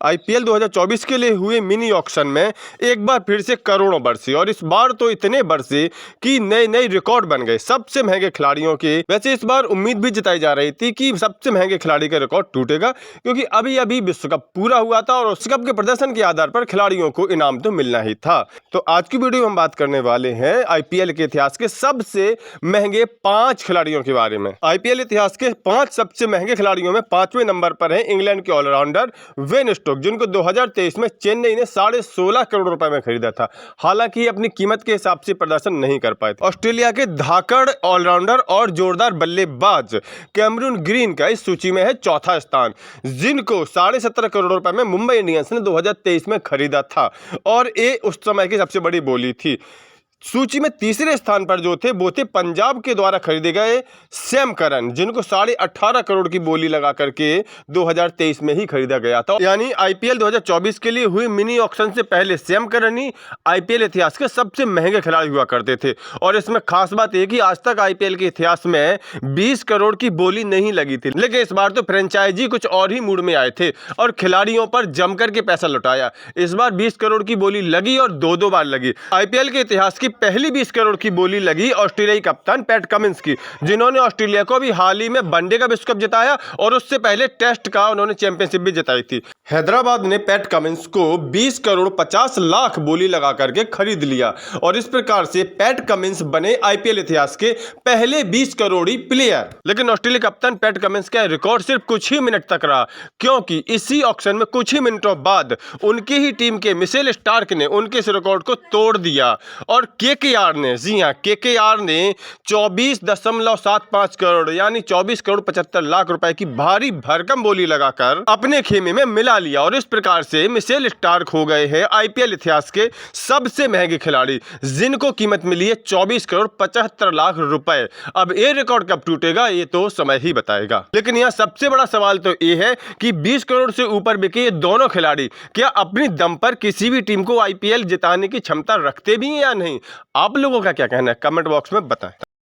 IPL 2024 के लिए हुए मिनी ऑक्शन में एक बार फिर से करोड़ों बरसे और इस बार तो इतने बरसे कि नए नए रिकॉर्ड बन गए सबसे महंगे खिलाड़ियों के। वैसे इस बार उम्मीद भी जताई जा रही थी कि सबसे महंगे खिलाड़ी का रिकॉर्ड टूटेगा, क्योंकि अभी अभी विश्व कप पूरा हुआ था और उस कप के प्रदर्शन के आधार पर खिलाड़ियों को इनाम तो मिलना ही था। तो आज की वीडियो में हम बात करने वाले हैं आईपीएल के इतिहास के सबसे महंगे 5 खिलाड़ियों के बारे में। आईपीएल इतिहास के 5 सबसे महंगे खिलाड़ियों में 5वें नंबर पर है इंग्लैंड के ऑलराउंडर बेन स्टोक्स, जिनको 2023 में चेन्नई ने 16.5 करोड़ रुपए में खरीदा था। हालांकि अपनी कीमत के हिसाब से प्रदर्शन नहीं कर पाए थे। ऑस्ट्रेलिया के धाकड़ ऑलराउंडर और जोरदार बल्लेबाज कैमरून ग्रीन का इस सूची में है चौथा स्थान, जिनको 17.5 करोड़ रुपए में मुंबई इंडियंस ने 2023 में खरीदा था और ये उस समय की सबसे बड़ी बोली थी। सूची में तीसरे स्थान पर जो थे वो थे पंजाब के द्वारा खरीदे गए सैम करन, जिनको 18.5 करोड़ की बोली लगा करके 2023 में ही खरीदा गया था। यानी आईपीएल 2024 के लिए हुई मिनी ऑक्शन से पहले सैम करन ही आईपीएल इतिहास के सबसे महंगे खिलाड़ी हुआ करते थे। और इसमें खास बात यह कि आज तक आईपीएल के इतिहास में 20 करोड़ की बोली नहीं लगी थी, लेकिन इस बार तो फ्रेंचाइजी कुछ और ही मूड में आए थे और खिलाड़ियों पर जमकर के पैसा लुटाया। इस बार 20 करोड़ की बोली लगी और दो बार लगी। आईपीएल के इतिहास की पहली 20 करोड़ की बोली लगी ऑस्ट्रेलियाई कप्तान पैट कमिंस की, जिन्होंने ऑस्ट्रेलिया को भी हाल ही में वनडे का विश्व कप जिताया और उससे पहले टेस्ट का उन्होंने चैंपियनशिप भी जिताई थी। हैदराबाद ने पैट कमिंस को 20 करोड़ 50 लाख बोली लगा करके खरीद लिया और इस प्रकार से पैट कमिंस बने आईपीएल इतिहास के पहले 20 करोड़ी प्लेयर। लेकिन ऑस्ट्रेलिया कप्तान पैट कमिंस का रिकॉर्ड सिर्फ कुछ ही मिनट तक रहा, क्योंकि इसी ऑक्शन में कुछ ही मिनटों बाद उनकी ही टीम के मिशेल स्टार्क ने उनके इस रिकॉर्ड को तोड़ दिया और केकेआर ने, जी हां, केकेआर ने 24.75 करोड़ यानी 24 करोड़ 75 लाख रुपए की भारी भरकम बोली लगाकर अपने खेमे में मिला लिया और इस प्रकार से मिशेल स्टार्क हो गए हैं आईपीएल इतिहास के सबसे महंगे खिलाड़ी, जिनको कीमत मिली है 24 करोड़ 75 लाख रुपए। अब ये रिकॉर्ड कब टूटेगा ये तो समय ही बताएगा। लेकिन यहाँ सबसे बड़ा सवाल तो ये है कि 20 करोड़ से ऊपर बिके ये दोनों खिलाड़ी क्या अपनी दम पर किसी भी टीम को आईपीएल जिताने की क्षमता रखते भी हैं या नहीं? आप लोगों का क्या कहना है? कमेंट बॉक्स में बताएं।